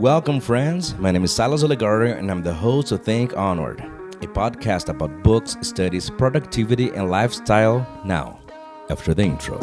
Welcome, friends. My name is Silas Ollegario, and I'm the host of Think Onward, a podcast about books, studies, productivity, and lifestyle. Now, after the intro.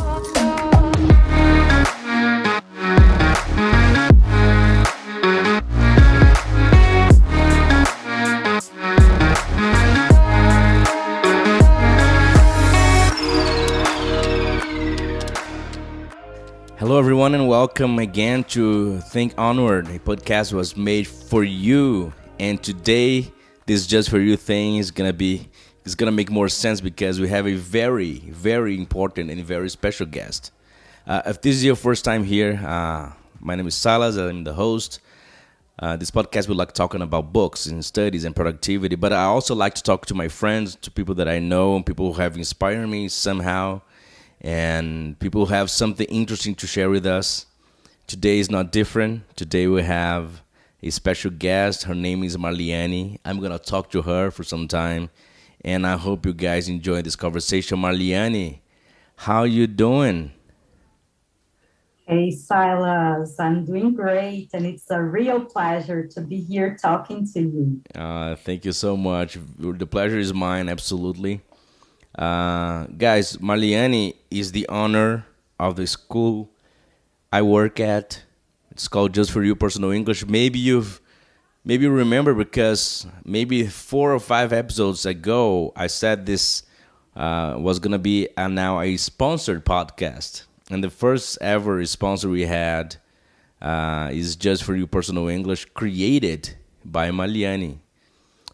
Hello, everyone, and welcome again to Think Onward. A podcast was made for you, and today this "Just for You" thing is gonna make more sense because we have a very, very important and very special guest. If this is your first time here, my name is Silas. I'm the host. This podcast we like talking about books and studies and productivity, but I also like to talk to my friends, to people that I know, and people who have inspired me somehow, and people who have something interesting to share with us. Today is not different. Today we have a special guest. Her name is Marliane. I'm going to talk to her for some time, and I hope you guys enjoy this conversation. Marliane, how you doing? Hey, Silas, I'm doing great, and it's a real pleasure to be here talking to you. Thank you so much. The pleasure is mine, absolutely. Guys, Marliane is the owner of the school I work at. It's called Just for You Personal English. Maybe you remember because maybe 4 or 5 episodes ago I said this was gonna be now a sponsored podcast, and the first ever sponsor we had is Just for You Personal English, created by Marliane.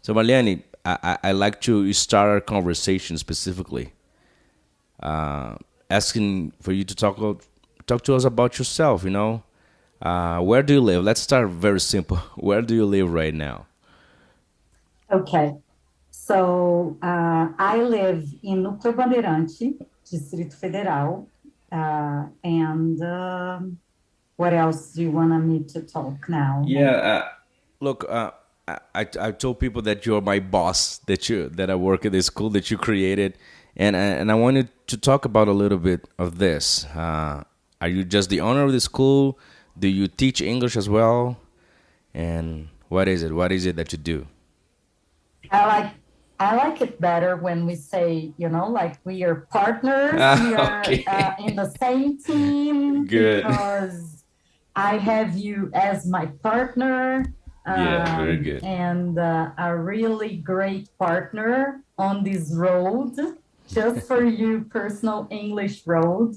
So Marliane, I like to start our conversation specifically asking for you to talk to us about yourself. Where do you live? Let's start very simple. Where do you live right now? Okay, so I live in Núcleo Bandeirante, Distrito Federal, and what else do you want me to talk now? Yeah. Look, I told people that you're my boss, that I work at the school that you created, and I wanted to talk about a little bit of this. Are you just the owner of the school? Do you teach English as well? And what is it? What is it that you do? I like I like it better when we say, like we are partners, we are Okay. in the same team Good. because I have you as my partner, Yeah, very good. and a really great partner on this road, just for you personal English road.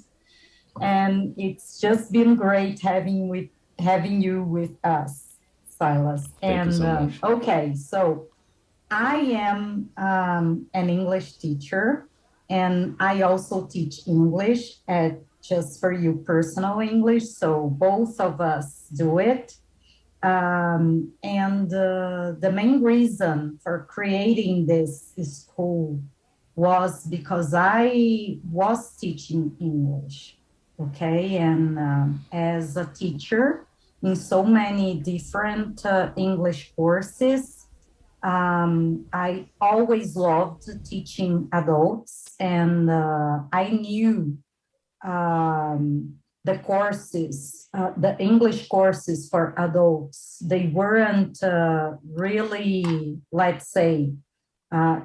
And it's just been great having you with us, Silas. Thank you And so much. okay, so I am an English teacher, and I also teach English at Just for You Personal English. So both of us do it. And the main reason for creating this school was because I was teaching English, okay? And as a teacher in so many different English courses, I always loved teaching adults, and I knew the courses, the English courses for adults, they weren't really, let's say, uh,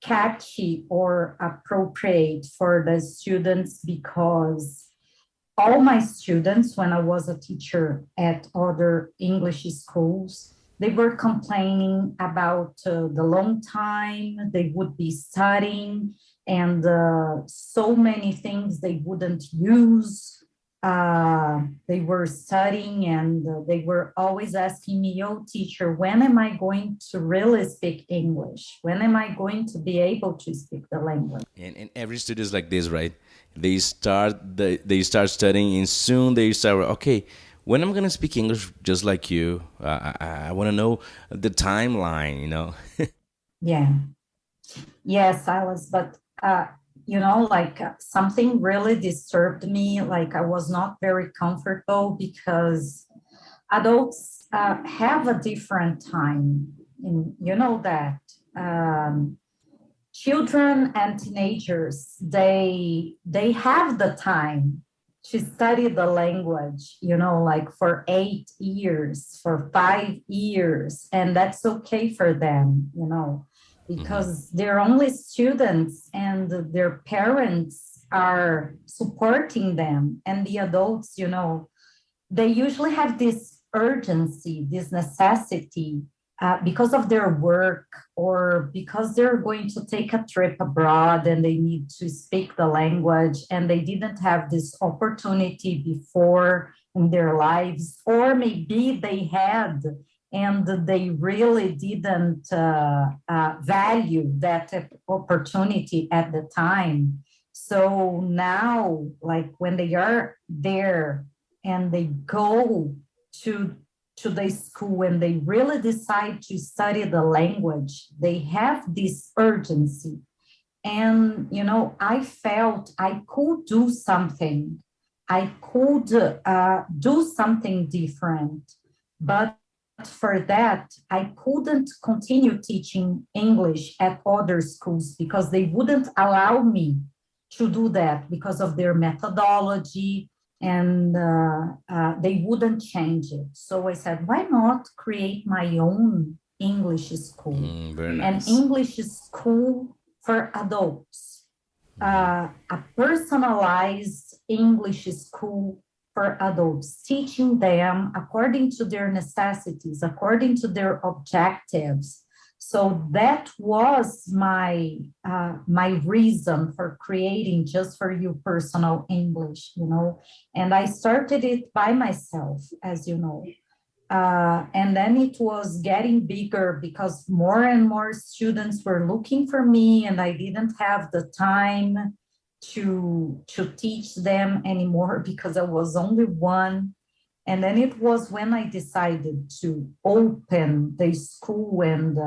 catchy or appropriate for the students because all my students, when I was a teacher at other English schools, they were complaining about the long time they would be studying and so many things they wouldn't use. They were studying and they were always asking me, "Oh, teacher, when am I going to really speak English? When am I going to be able to speak the language?" And every student is like this, right? They start studying, and soon they start. Okay, when I'm gonna speak English just like you, I want to know the timeline. Yeah. Yes, I was, but like something really disturbed me. Like I was not very comfortable because adults have a different time. And you know that children and teenagers they have the time to study the language, like for 8 years, for 5 years, and that's okay for them, Hmm. because they're only students and their parents are supporting them, and the adults, they usually have this urgency, this necessity, because of their work or because they're going to take a trip abroad and they need to speak the language and they didn't have this opportunity before in their lives, or maybe they had and they really didn't value that opportunity at the time. So now, like when they are there and they go to the school and they really decide to study the language, they have this urgency. And, I felt I could do something. I could do something different. But for that, I couldn't continue teaching English at other schools because they wouldn't allow me to do that because of their methodology, and they wouldn't change it. So I said, why not create my own English school? Very An nice. English school for adults, Hmm. a personalized English school for adults, teaching them according to their necessities, according to their objectives. So that was my reason for creating Just for You Personal English, and I started it by myself, as you know. And then it was getting bigger because more and more students were looking for me, and I didn't have the time to teach them anymore because I was only one. And then it was when I decided to open the school and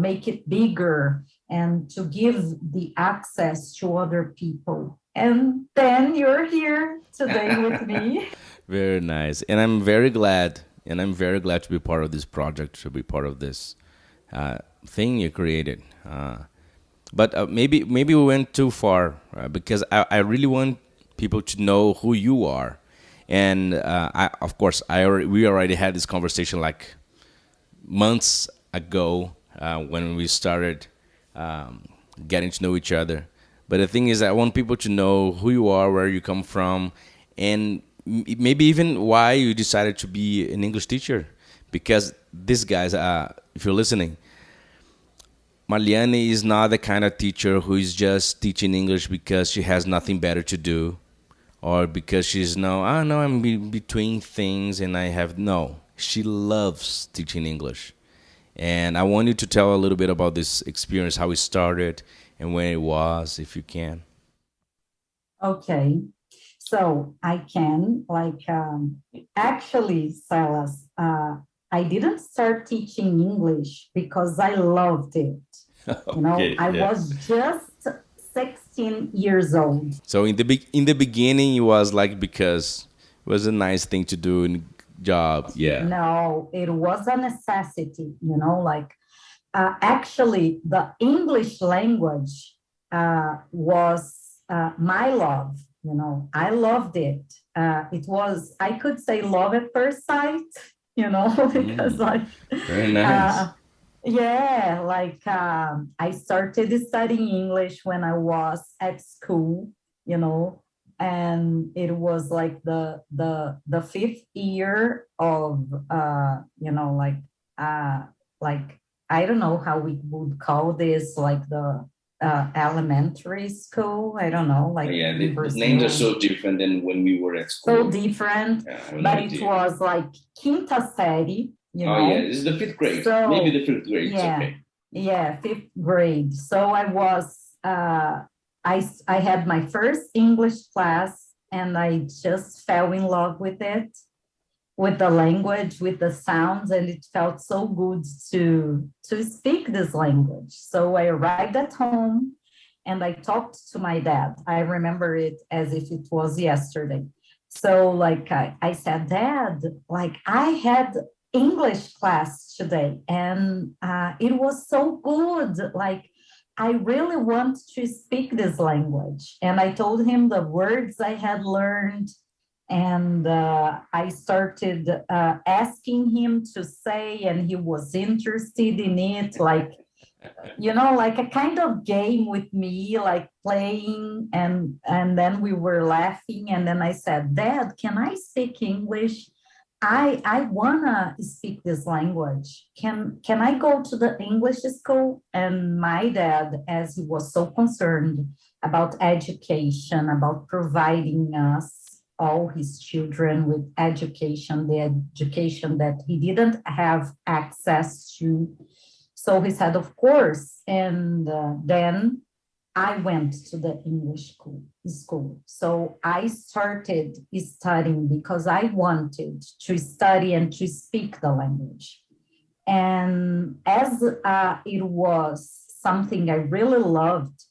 make it bigger and to give the access to other people. And then you're here today with me. Very nice, and I'm very glad, to be part of this project, to be part of this thing you created. But maybe we went too far, because I really want people to know who you are, and of course, we already had this conversation like months ago, when we started um, getting to know each other. But the thing is, I want people to know who you are, where you come from, and maybe even why you decided to be an English teacher. Because these guys, if you're listening, Marliane is not the kind of teacher who is just teaching English because she has nothing better to do, or because she's no, I know I'm between things and I have no. She loves teaching English, and I want you to tell a little bit about this experience, how it started, and when it was, if you can. Okay. So I can, actually, Silas, I didn't start teaching English because I loved it. Okay, I yeah. was just 16 years old. So in the beginning, it was like because it was a nice thing to do in job. Yeah. No, it was a necessity, actually, the English language was my love. I loved it. It was, I could say, love at first sight, because Mm, very nice. uh, yeah, I started studying English when I was at school, you know, and it was like the fifth year of uh like I don't know how we would call this, like the elementary school. I don't know, like Yeah, in the names are Brazil, so different than when we were at so school. different, Yeah, I have no but it idea. was like quinta série, Oh yeah, this is the fifth grade. Maybe so the fifth grade. It's yeah, okay. yeah, fifth grade. So I was, I had my first English class and I just fell in love with it, with the language, with the sounds, and it felt so good to speak this language. So I arrived at home and I talked to my dad. I remember it as if it was yesterday. So I said, Dad, like I had English class today and it was so good. Like I really want to speak this language. And I told him the words I had learned. And I started asking him to say, and he was interested in it, like, like a kind of game with me, like playing. And then we were laughing. And then I said, Dad, can I speak English? I wanna speak this language. Can I go to the English school? And my dad, as he was so concerned about education, about providing us all his children with education, the education that he didn't have access to. So he said, of course. And then I went to the English school. So I started studying because I wanted to study and to speak the language. And as it was something I really loved,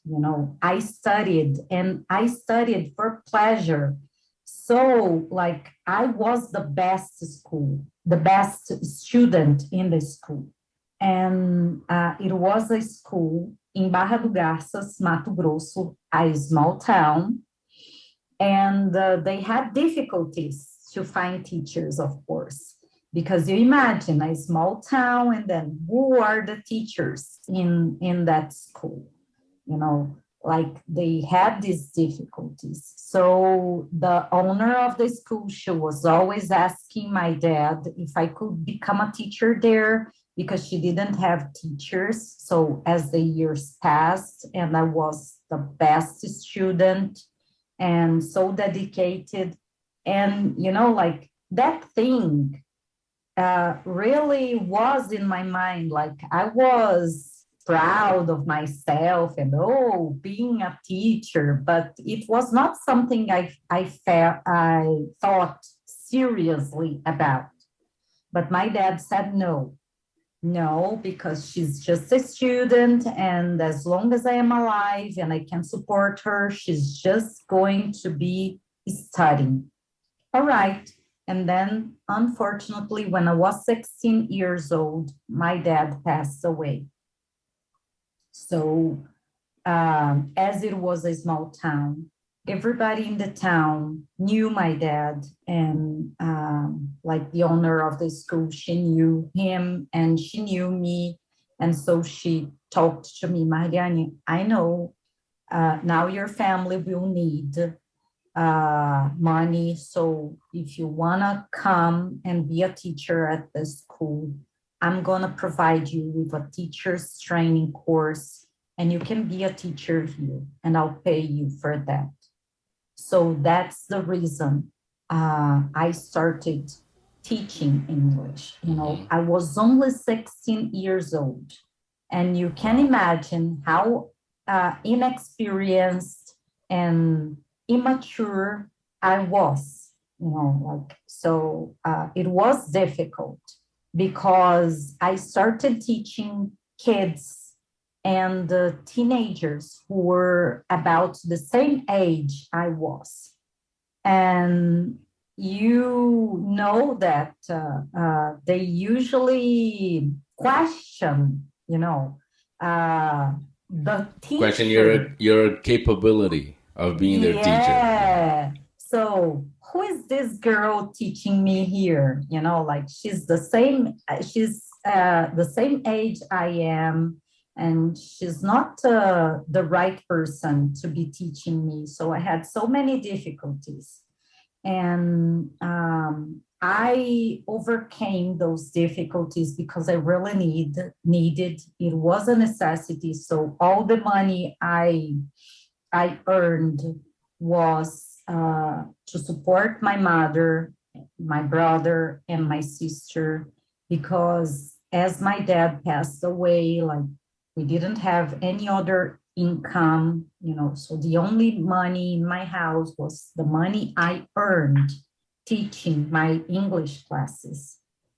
I studied, and I studied for pleasure. So like I was the best student in the school. And it was a school in Barra do Garças, Mato Grosso, a small town. And they had difficulties to find teachers, of course, because you imagine a small town, and then who are the teachers in that school? Like they had these difficulties. So the owner of the school, she was always asking my dad if I could become a teacher there, because she didn't have teachers. So as the years passed, and I was the best student and so dedicated, and like that thing really was in my mind. Like I was proud of myself and being a teacher, but it was not something I thought seriously about. But my dad said no, because she's just a student, and as long as I am alive and I can support her, she's just going to be studying. All right. And then, unfortunately, when I was 16 years old, my dad passed away. So, as it was a small town, everybody in the town knew my dad, and like the owner of the school, she knew him and she knew me. And so she talked to me, Marliane, I know now your family will need money. So if you want to come and be a teacher at the school, I'm going to provide you with a teacher's training course, and you can be a teacher here, and I'll pay you for that. So that's the reason I started teaching English. I was only 16 years old, and you can imagine how inexperienced and immature I was. So it was difficult because I started teaching kids and teenagers who were about the same age I was. And you know that they usually question, the teacher. Question your capability of being their teacher. Yeah. So who is this girl teaching me here? Like she's the same age I am, and she's not the right person to be teaching me. So I had so many difficulties. And I overcame those difficulties because I really needed, it was a necessity. So all the money I earned was to support my mother, my brother, and my sister, because as my dad passed away, like we didn't have any other income, so the only money in my house was the money I earned teaching my English classes.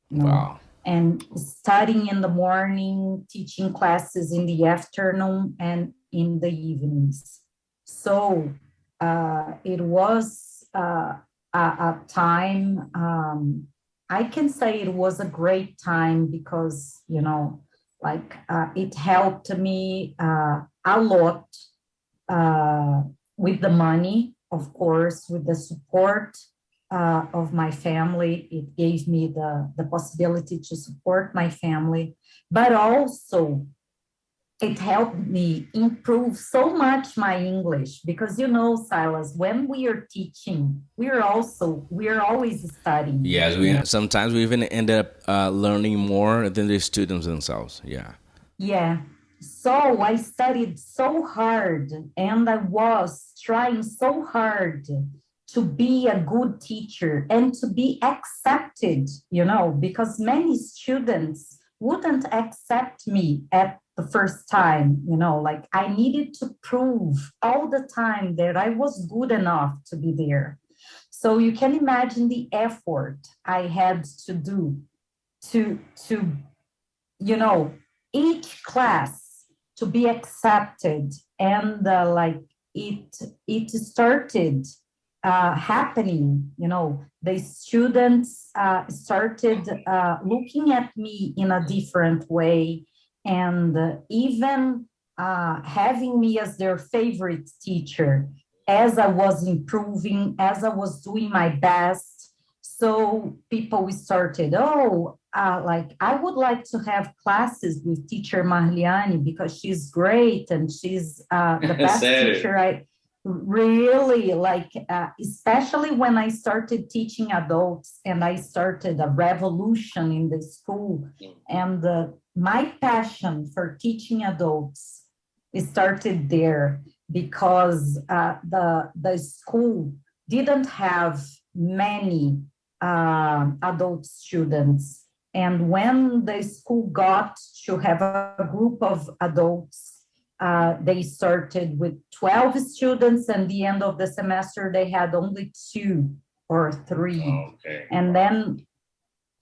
Wow. And studying in the morning, teaching classes in the afternoon and in the evenings. So it was a time, I can say it was a great time because, It helped me a lot with the money, of course, with the support of my family. It gave me the possibility to support my family, but also it helped me improve so much my English because Silas, when we are teaching, we are always studying. Yes, we sometimes we even end up learning more than the students themselves. Yeah. Yeah. So I studied so hard and I was trying so hard to be a good teacher and to be accepted, because many students wouldn't accept me at the first time, like I needed to prove all the time that I was good enough to be there. So you can imagine the effort I had to do to you know, each class to be accepted, and it started happening. The students started looking at me in a different way, and even having me as their favorite teacher as I was improving, as I was doing my best. So people started, I would like to have classes with teacher Marliane because she's great and she's the best teacher. I really especially when I started teaching adults and I started a revolution in the school, and my passion for teaching adults started there because the school didn't have many adult students. And when the school got to have a group of adults, they started with 12 students, and the end of the semester, they had only 2 or 3. Okay. And then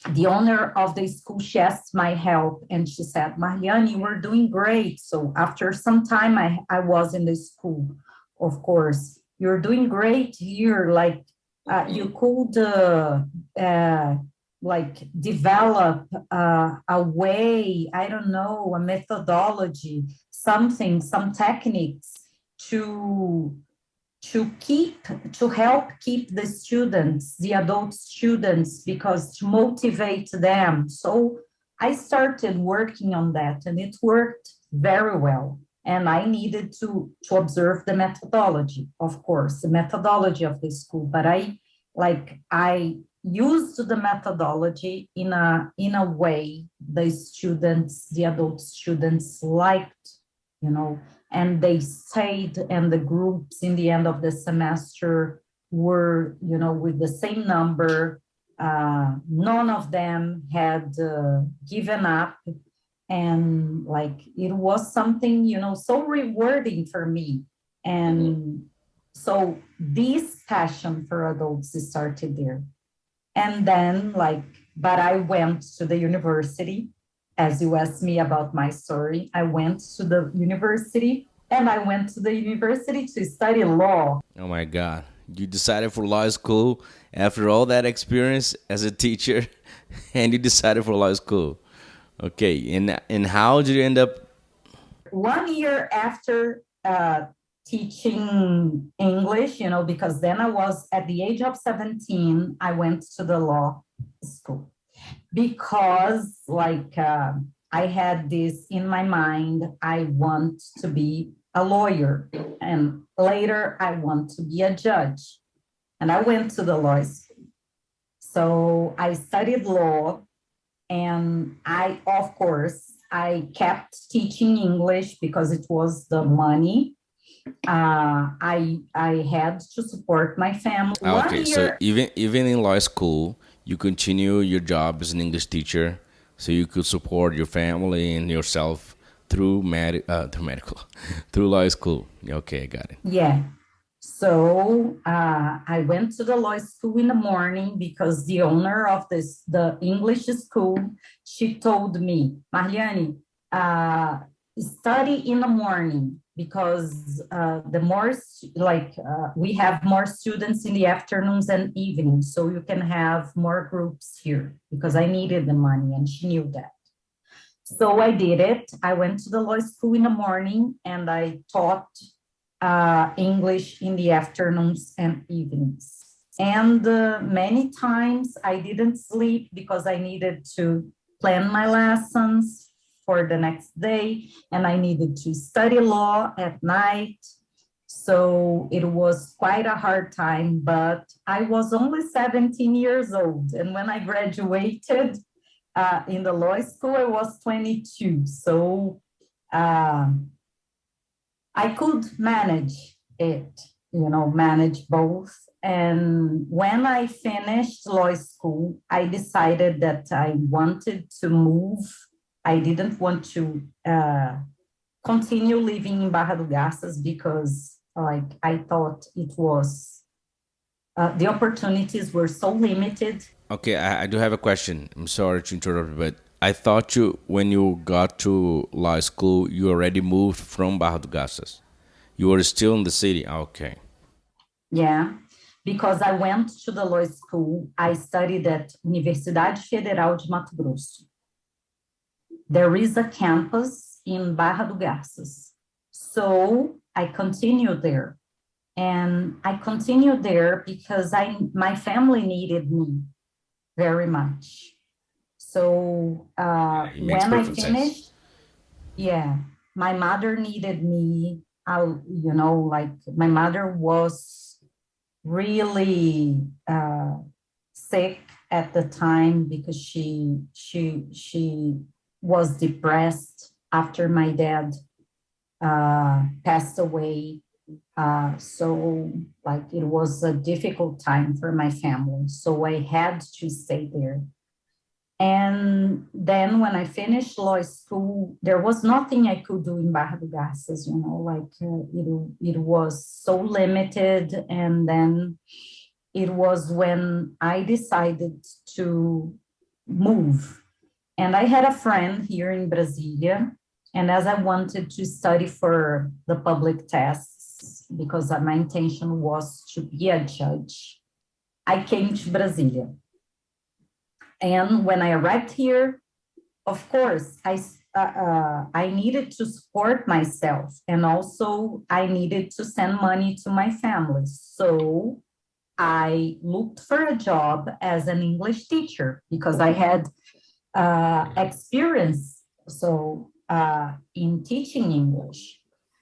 the owner of the school, she asked my help, and she said, Marliane, you were doing great. So after some time, I was in the school, of course. You're doing great here. You could develop a way, I don't know, a methodology, some techniques to help keep the students, the adult students, because to motivate them. So I started working on that, and it worked very well. And I needed to observe the methodology, of course, the methodology of the school. But I used the methodology in a way the students, the adult students liked, and they stayed, and the groups in the end of the semester were, with the same number. None of them had given up. And it was something, so rewarding for me. And so this passion for adults started there. And then but I went to the university. As you asked me about my story, I went to the university, and I went to the university to study law. Oh my God. You decided for law school after all that experience as a teacher, and you decided for law school. Okay, and how did you end up? 1 year after teaching English, because then I was at the age of 17, I went to the law school because I had this in my mind. I want to be a lawyer, and later I want to be a judge. And I went to the law school. So I studied law, and of course, I kept teaching English because it was the money. I had to support my family. Okay, so even in law school, you continue your job as an English teacher, so you could support your family and yourself through through law school. Okay, I got it. Yeah. So I went to the law school in the morning because the owner of the English school, she told me, Marliane, study in the morning because the more we have more students in the afternoons and evenings, so you can have more groups here, because I needed the money, and she knew that. So I did it. I went to the law school in the morning and I taught English in the afternoons and evenings. And many times I didn't sleep because I needed to plan my lessons for the next day, and I needed to study law at night. So it was quite a hard time, but I was only 17 years old. And when I graduated in the law school, I was 22. So uh, I could manage it, manage both. And when I finished law school, I decided that I wanted to move. I didn't want to continue living in Barra do Garças because I thought it was, the opportunities were so limited. Okay, I do have a question. I'm sorry to interrupt, but I thought when you got to law school, you already moved from Barra do Garças. You were still in the city. Okay. Yeah, because I went to the law school. I studied at Universidade Federal de Mato Grosso. There is a campus in Barra do Garças. So I continued there. And I continued there because my family needed me very much. So It makes when I perfect sense. finished, yeah, my mother needed me. My mother was really sick at the time because she was depressed after my dad passed away. So it was a difficult time for my family. So I had to stay there. And then when I finished law school, there was nothing I could do in Barra do Garças, it was so limited. And then it was when I decided to move. And I had a friend here in Brasilia. And as I wanted to study for the public tests, because my intention was to be a judge, I came to Brasilia. And when I arrived here, of course, I needed to support myself, and also I needed to send money to my family. So I looked for a job as an English teacher because I had experience. So in teaching English,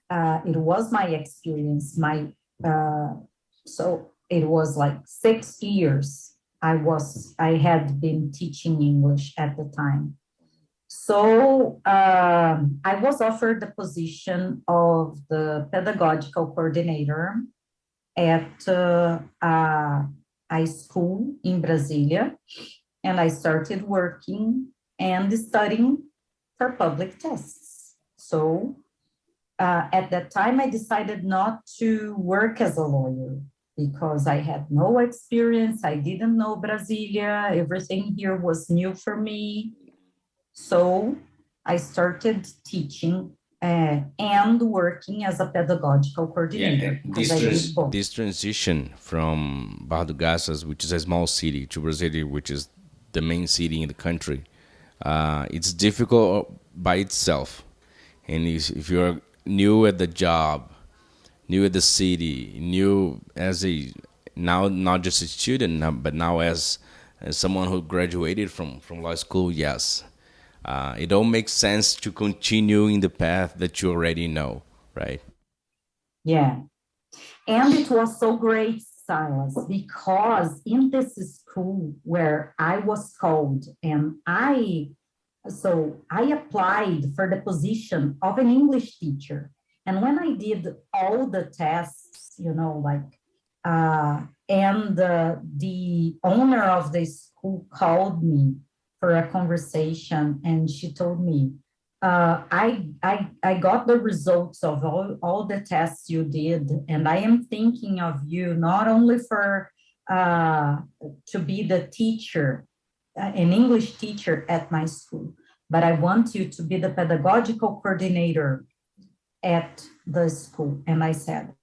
it was my experience. So it was like 6 years. I had been teaching English at the time. So I was offered the position of the pedagogical coordinator at a school in Brasilia, and I started working and studying for public tests. So at that time, I decided not to work as a lawyer because I had no experience. I didn't know Brasilia. Everything here was new for me. So I started teaching and working as a pedagogical coordinator. Yeah, this transition from Barra do Garças, which is a small city, to Brasilia, which is the main city in the country, it's difficult by itself. And if you're new at the job, new at the city, new as now not just a student, but now as someone who graduated from law school, yes. It don't make sense to continue in the path that you already know, right? Yeah. And it was so great, Silas, because in this school where I was called and I applied for the position of an English teacher. And when I did all the tests, and the owner of the school called me for a conversation, and she told me, I got the results of all the tests you did, and I am thinking of you not only for to be the teacher, an English teacher at my school, but I want you to be the pedagogical coordinator at the school. And I said,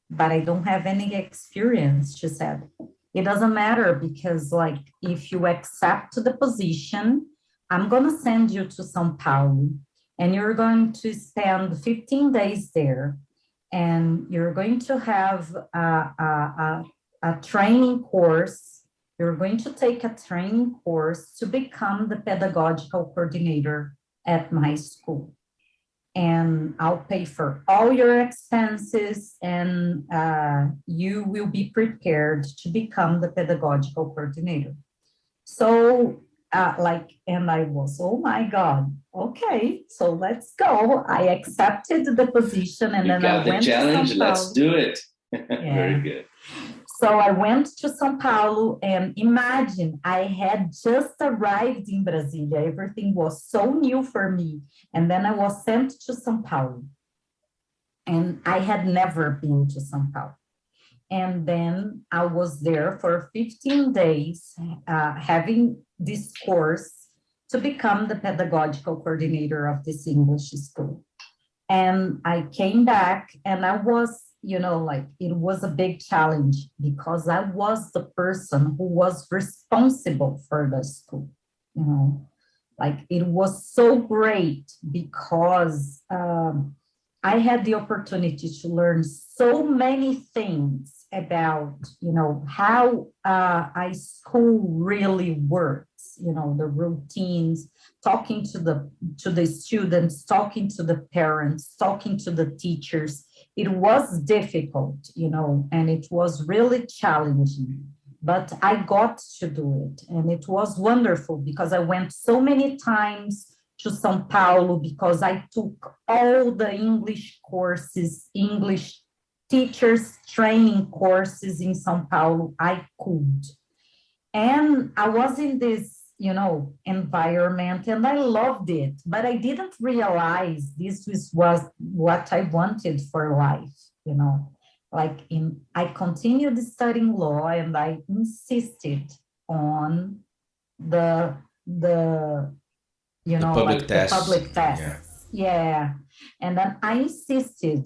but I don't have any experience. She said, it doesn't matter because if you accept the position, I'm going to send you to São Paulo, and you're going to spend 15 days there, and you're going to have a training course. You're going to take a training course to become the pedagogical coordinator at my school. And I'll pay for all your expenses, and you will be prepared to become the pedagogical coordinator. So, and I was, oh my God, okay, so let's go. I accepted the position, and You then I got the went to challenge. São Let's Paulo. do it. Yeah. Very good. So I went to São Paulo, and imagine, I had just arrived in Brasilia. Everything was so new for me. And then I was sent to São Paulo. And I had never been to São Paulo. And then I was there for 15 days, having this course to become the pedagogical coordinator of this English school. And I came back, and I was, it was a big challenge because I was the person who was responsible for the school. It was so great because I had the opportunity to learn so many things about, how a school really works, the routines, talking to the students, talking to the parents, talking to the teachers. It was difficult, and it was really challenging, but I got to do it. And it was wonderful because I went so many times to São Paulo because I took all the English courses, English teachers training courses in São Paulo I could. And I was in this, environment, and I loved it, but I didn't realize this was what I wanted for life, I continued studying law, and I insisted on the public tests. The public tests. Yeah. And then I insisted,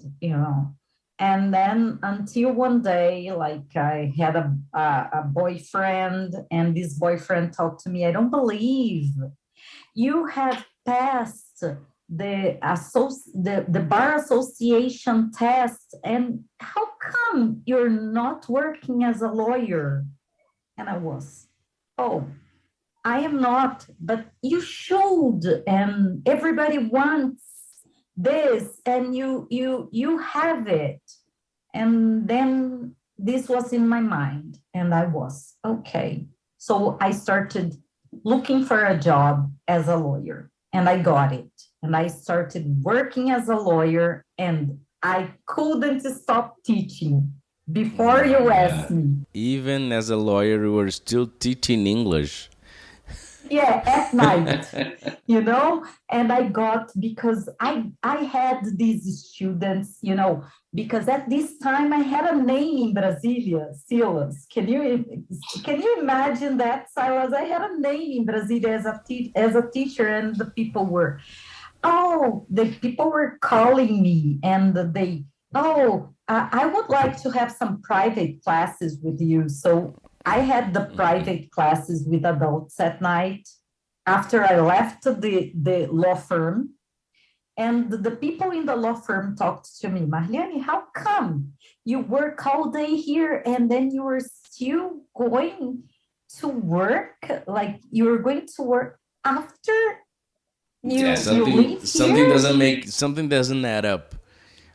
and then until one day, I had a boyfriend, and this boyfriend talked to me, I don't believe you have passed the bar association test, and how come you're not working as a lawyer? And I was, oh, I am not, but you should, and everybody wants this, and you have it. And then this was in my mind, and I was, okay. So I started looking for a job as a lawyer, and I got it. And I started working as a lawyer, and I couldn't stop teaching before you asked me. Even as a lawyer, you were still teaching English. Yeah, at night, and I got, because I had these students, because at this time I had a name in Brasilia, Silas. Can you imagine that, Silas? I had a name in Brasilia as a teacher, and the people were calling me, and I would like to have some private classes with you. So I had the private classes with adults at night after I left the law firm. And the people in the law firm talked to me, Marliane, how come you work all day here and then you are still going to work? Like you're going to work after you leave here? Something doesn't add up.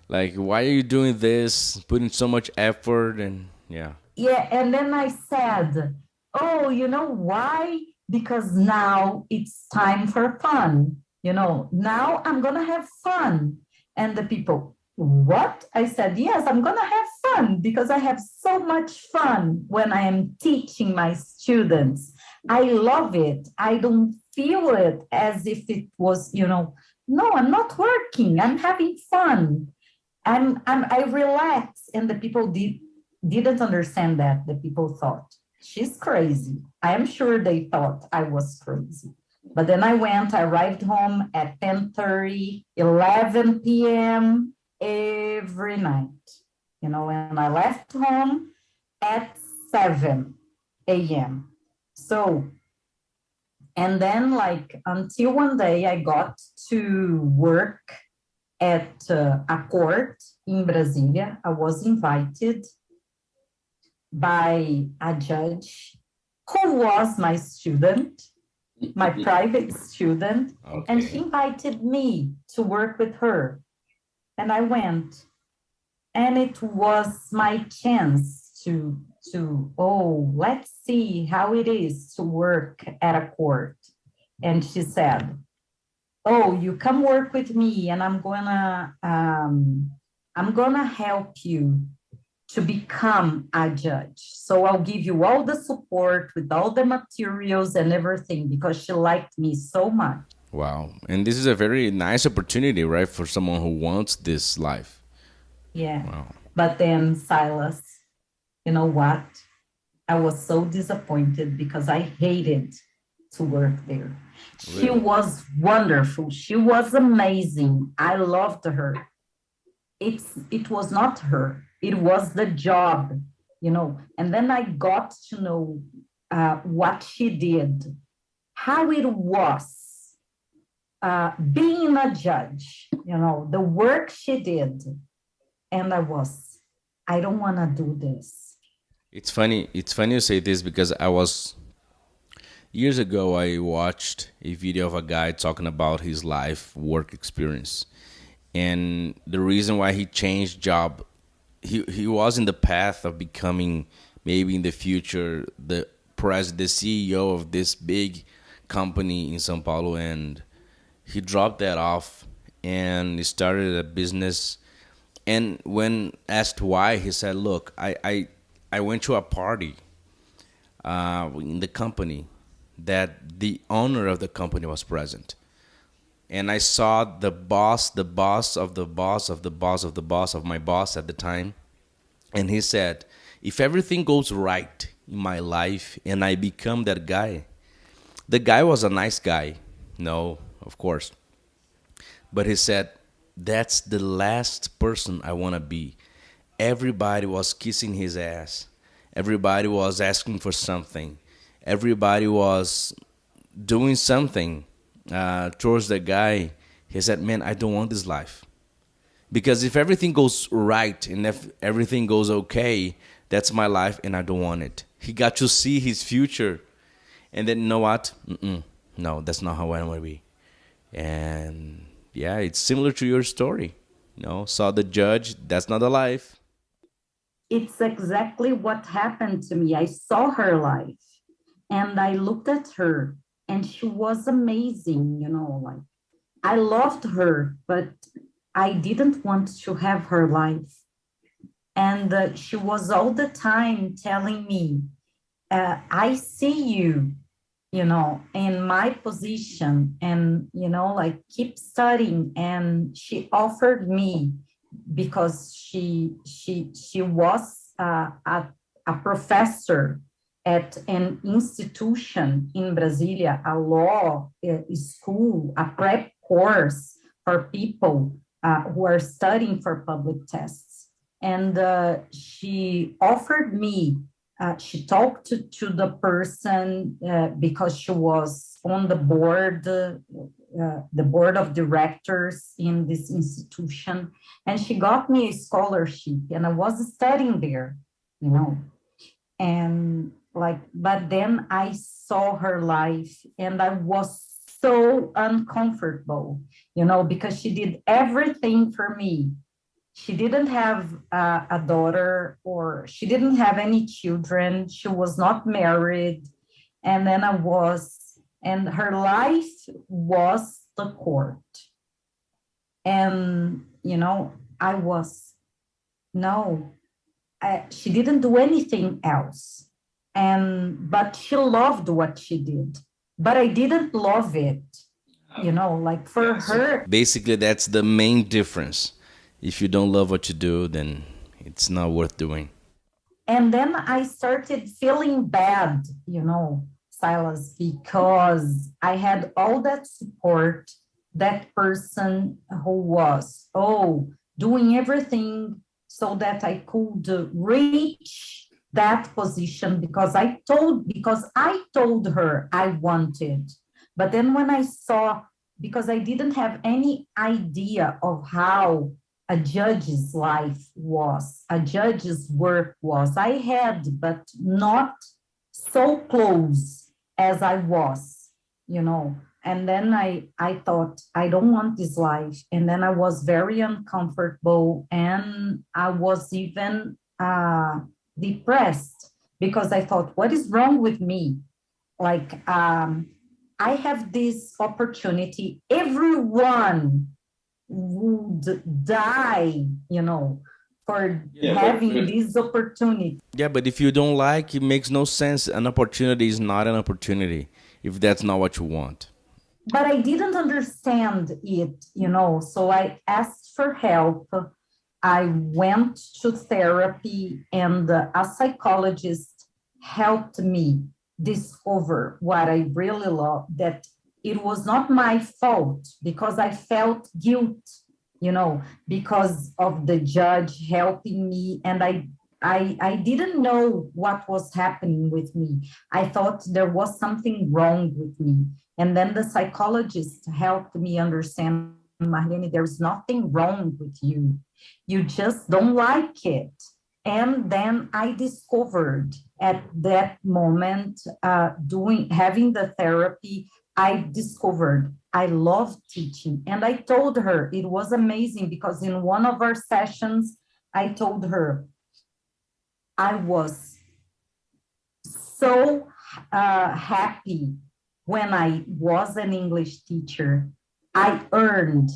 Like, why are you doing this, putting so much effort? And yeah, and then I said, oh, you know why? Because now it's time for fun. Now I'm going to have fun. And the people, what? I said, yes, I'm going to have fun because I have so much fun when I am teaching my students. I love it. I don't feel it as if it was, no, I'm not working. I'm having fun. I relax. And the people didn't understand that. The people thought, she's crazy. I am sure they thought I was crazy. But then I arrived home at 10:30, 11 p.m. every night, and I left home at 7 a.m. So And then, like, until one day I got to work at a court in Brasilia. I was invited by a judge who was my student, my private student, and she Okay. invited me to work with her. And I went, and it was my chance let's see how it is to work at a court. And she said, oh, you come work with me, and I'm gonna help you to become a judge. So I'll give you all the support with all the materials and everything, because she liked me so much. Wow. And this is a very nice opportunity, right, for someone who wants this life. Yeah. Wow. But then, Silas, you know what? I was so disappointed because I hated to work there. She Really? was wonderful. She was amazing. I loved her. It was not her. It was the job, you know. And then I got to know what she did, how it was being a judge, you know, the work she did. And I don't want to do this. It's funny. It's funny you say this because I was years ago. I watched a video of a guy talking about his life work experience, and the reason why he changed job. He was in the path of becoming maybe in the future the CEO of this big company in São Paulo, and he dropped that off and he started a business. And when asked why, he said, "Look, I went to a party in the company that the owner of the company was present, and I saw the boss of the boss of the boss of the boss of my boss at the time, and he said, if everything goes right in my life and I become that guy." The guy was a nice guy, no, of course, but he said, "That's the last person I want to be." Everybody was kissing his ass. Everybody was asking for something. Everybody was doing something towards the guy. He said, "Man, I don't want this life. Because if everything goes right and if everything goes okay, that's my life and I don't want it." He got to see his future. And then, you know what? No, that's not how I want to be. And yeah, it's similar to your story. You know, saw the judge. That's not a life. It's exactly what happened to me. I saw her life and I looked at her, and she was amazing, you know, like I loved her, but I didn't want to have her life. And she was all the time telling me, I see you, you know, in my position, and, you know, like keep studying. And she offered me, because she was a professor at an institution in Brasilia, a law school, a prep course for people who are studying for public tests. And she offered me, she talked to the person because she was on the board of directors in this institution, and she got me a scholarship, and I was studying there, you know. And like, but then I saw her life and I was so uncomfortable, you know, because she did everything for me. She didn't have a daughter, or she didn't have any children. She was not married. And then and her life was the court. And, you know, no, she didn't do anything else. But she loved what she did. But I didn't love it, you know, like for her. Basically, that's the main difference. If you don't love what you do, then it's not worth doing. And then I started feeling bad, you know, Silas, because I had all that support, that person who was, doing everything so that I could reach that position, because I told her I wanted But then when I saw, because I didn't have any idea of how a judge's life was, a judge's work was. I had, but not so close as I was, you know. And then I thought, I don't want this life. And then I was very uncomfortable, and I was even depressed because I thought, what is wrong with me? Like, I have this opportunity. Everyone would die, you know, for having this opportunity. Yeah, but if you don't like, it makes no sense. An opportunity is not an opportunity if that's not what you want. But I didn't understand it, you know, so I asked for help. I went to therapy, and a psychologist helped me discover what I really love, that it was not my fault because I felt guilt, you know, because of the judge helping me. And I didn't know what was happening with me. I thought there was something wrong with me. And then the psychologist helped me understand, Marliane, there's nothing wrong with you. You just don't like it. And then I discovered at that moment, having the therapy, I discovered I love teaching. And I told her it was amazing because in one of our sessions, I told her I was so happy when I was an English teacher. I earned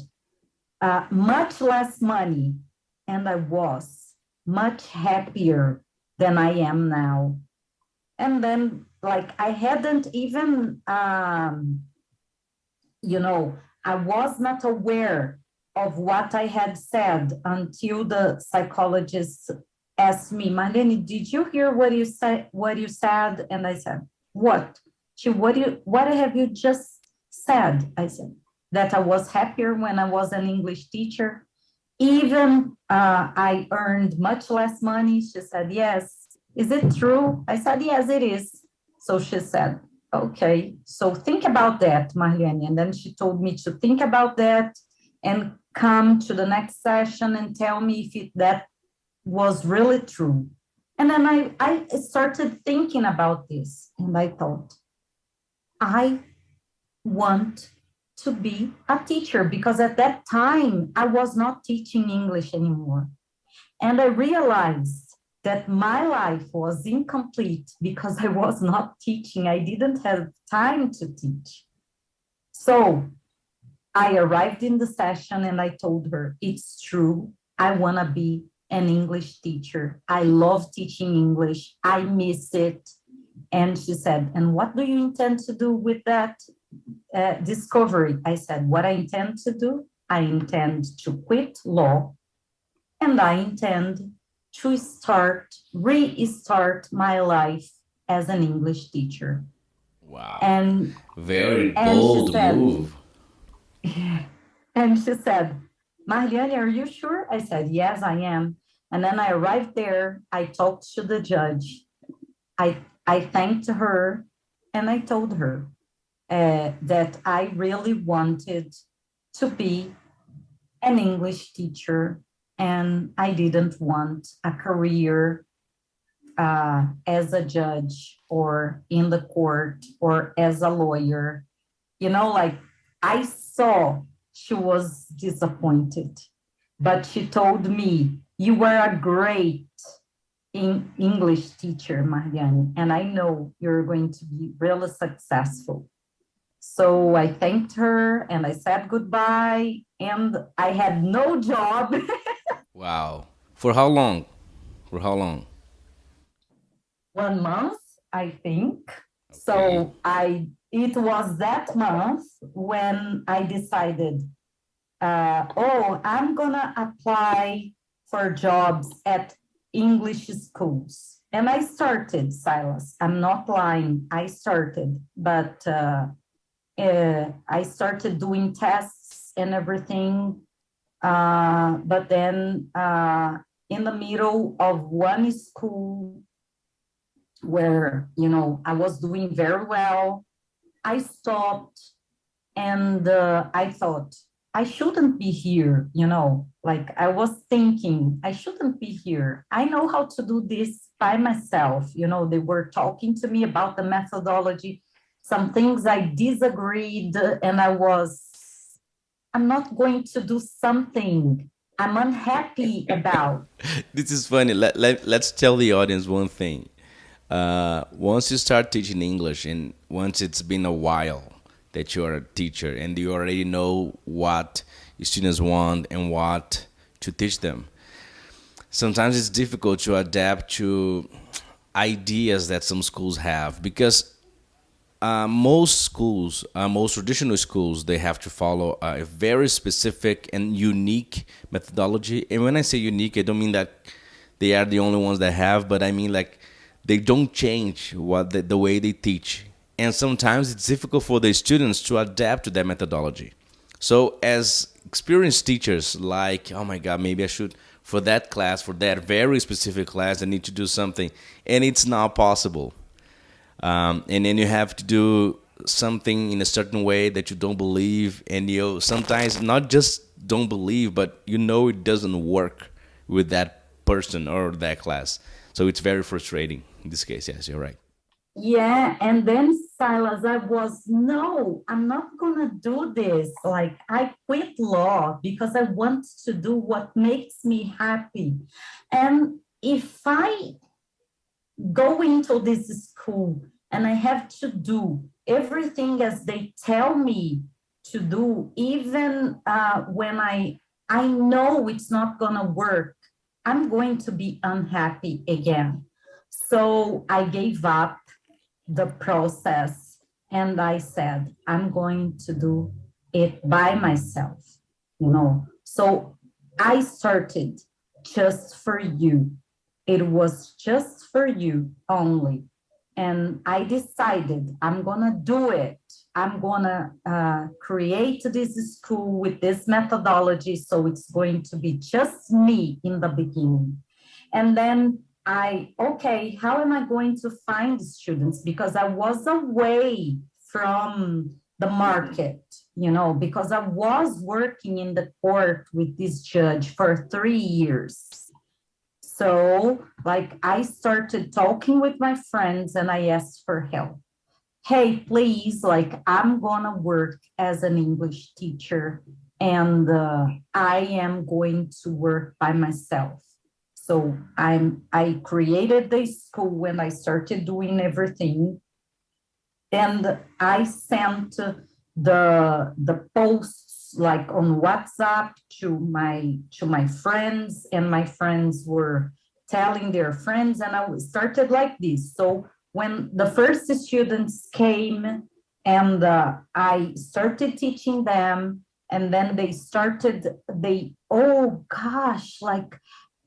much less money, and I was much happier than I am now. And then, like, I hadn't even, you know, I was not aware of what I had said until the psychologist asked me, Marliane, did you hear what you said? What you said? And I said, what? What have you just said? I said that I was happier when I was an English teacher. Even I earned much less money. She said, yes. Is it true? I said, yes, it is. So she said, okay, so think about that, Marliane. And then she told me to think about that and come to the next session and tell me if that was really true. And then I started thinking about this, and I thought, I want to be a teacher, because at that time I was not teaching English anymore. And I realized that my life was incomplete because I was not teaching. I didn't have time to teach. So I arrived in the session and I told her, it's true. I want to be an English teacher. I love teaching English. I miss it. And she said, and what do you intend to do with that discovery? I said, what I intend to do, I intend to quit law, and I intend to restart my life as an English teacher. Wow. And very bold move. And she said, Marliane, are you sure? I said, yes, I am. And then I arrived there. I talked to the judge. I thanked her, and I told her that I really wanted to be an English teacher, and I didn't want a career as a judge or in the court or as a lawyer. You know, like, I saw she was disappointed, but she told me, you were a great English teacher, Marliane, and I know you're going to be really successful. So I thanked her and I said goodbye, and I had no job. Wow. For how long? For how long? 1 month, I think. Okay. So it was that month when I decided, I'm gonna apply for jobs at English schools. And I started, Silas. I'm not lying. I started, but I started doing tests and everything. But then in the middle of one school where, you know, I was doing very well, I stopped and I thought, I shouldn't be here, like I was thinking, I shouldn't be here. I know how to do this by myself. They were talking to me about the methodology, some things I disagreed, and I'm not going to do something I'm unhappy about. This is funny. Let's tell the audience one thing. Once you start teaching English, and once it's been a while that you're a teacher and you already know what your students want and what to teach them, sometimes it's difficult to adapt to ideas that some schools have because most schools, most traditional schools, they have to follow a very specific and unique methodology. And when I say unique, I don't mean that they are the only ones that have, but I mean like they don't change the way they teach. And sometimes it's difficult for the students to adapt to that methodology. So as experienced teachers, like, oh my God, maybe I should, for that class, for that very specific class, I need to do something. And it's not possible, and then you have to do something in a certain way that you don't believe, and you sometimes not just don't believe, but it doesn't work with that person or that class. So it's very frustrating in this case. Yes, you're right. Yeah, and then Silas, I was, no, I'm not gonna do this. Like, I quit law because I want to do what makes me happy. And if I go into this school and I have to do everything as they tell me to do, even when I know it's not gonna work, I'm going to be unhappy again. So I gave up the process and I said, I'm going to do it by myself. So I started just for you. It was just for you only. And I decided I'm going to do it. I'm going to create this school with this methodology. So it's going to be just me in the beginning. And then okay, how am I going to find students? Because I was away from the market, because I was working in the court with this judge for 3 years. So, like, I started talking with my friends and I asked for help. Hey, please, like, I'm gonna work as an English teacher and I am going to work by myself. So I created the school when I started doing everything, and I sent the posts like on WhatsApp to my friends, and my friends were telling their friends, and I started like this. So when the first students came, and I started teaching them, and then oh gosh, like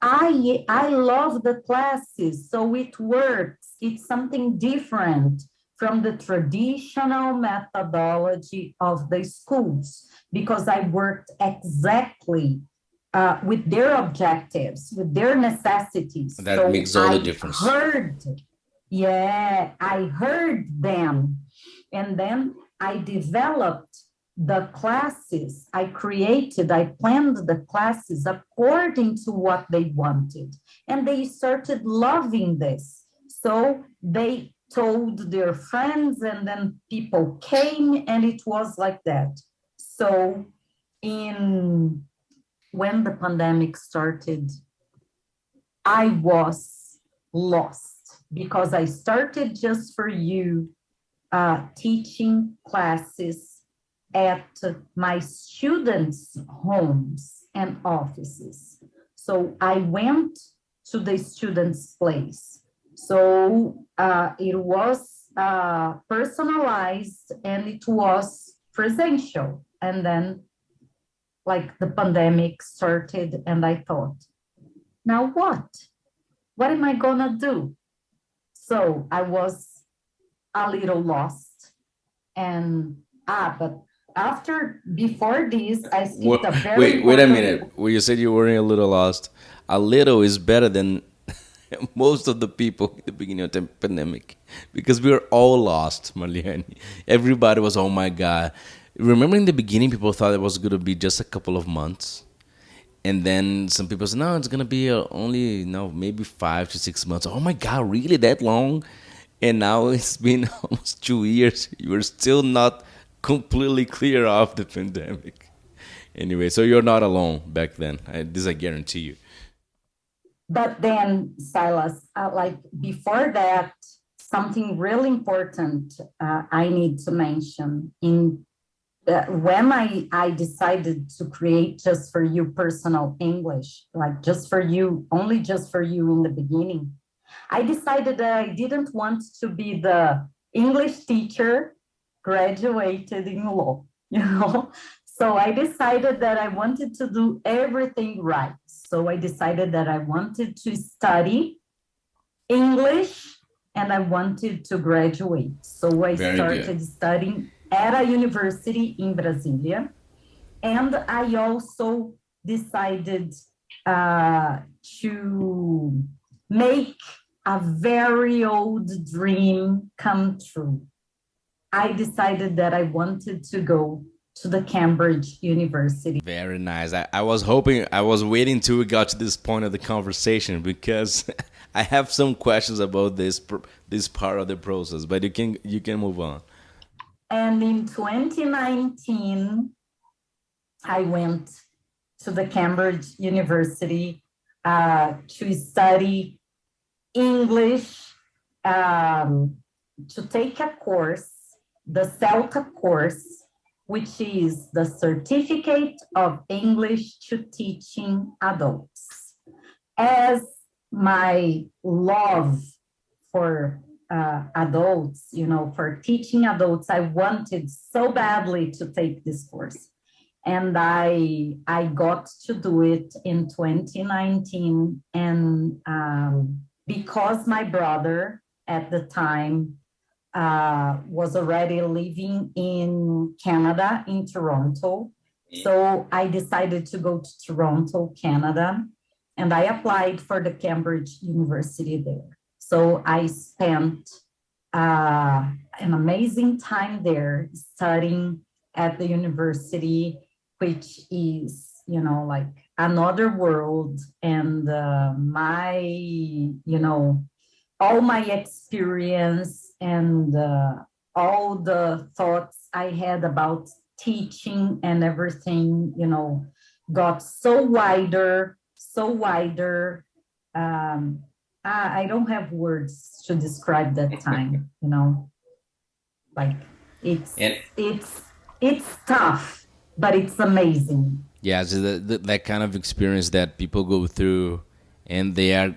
I love the classes, so it works. It's something different from the traditional methodology of the schools because I worked exactly with their objectives, with their necessities. That So makes all the I difference. heard, yeah, I heard them. And then I developed the classes I planned the classes according to what they wanted. And they started loving this. So they told their friends, and then people came, and it was like that. So in when the pandemic started, I was lost because I started just for you teaching classes at my students' homes and offices. So I went to the students' place. So it was personalized and it was presential. And then, like, the pandemic started, and I thought, now what? What am I gonna do? So I was a little lost. And but before this, I skipped a very Wait a important. minute. Well, you said you were a little lost. A little is better than most of the people at the beginning of the pandemic, because we were all lost, Marliane. Everybody was, oh my God. Remember in the beginning, people thought it was going to be just a couple of months. And then some people said, no, it's going to be only, no, maybe 5 to 6 months. Oh my God, really that long? And now it's been almost 2 years. You're still not completely clear of the pandemic. Anyway, so you're not alone back then. This I guarantee you. But then, Silas, like before that, something really important I need to mention in when I decided to create Just for You Personal English, like just for you, only just for you in the beginning, I decided that I didn't want to be the English teacher graduated in law, you know? So I decided that I wanted to do everything right. So I decided that I wanted to study English and I wanted to graduate. So I started studying at a university in Brasilia. And I also decided to make a very old dream come true. I decided that I wanted to go to the Cambridge University. Very nice. I was hoping, I was waiting till we got to this point of the conversation because I have some questions about this part of the process, but you can move on. And in 2019, I went to the Cambridge University to study English, to take a course, the CELTA course, which is the Certificate of English to Teaching Adults. As my love for adults, you know, for teaching adults, I wanted so badly to take this course. And I got to do it in 2019. And because my brother at the time was already living in Canada, in Toronto. So I decided to go to Toronto, Canada, and I applied for the Cambridge University there. So I spent an amazing time there studying at the university, which is, you know, like another world. And all my experience and all the thoughts I had about teaching and everything, you know, got so wider. I don't have words to describe that time, you know, like it's tough, but it's amazing. Yeah, so that kind of experience that people go through, and they are,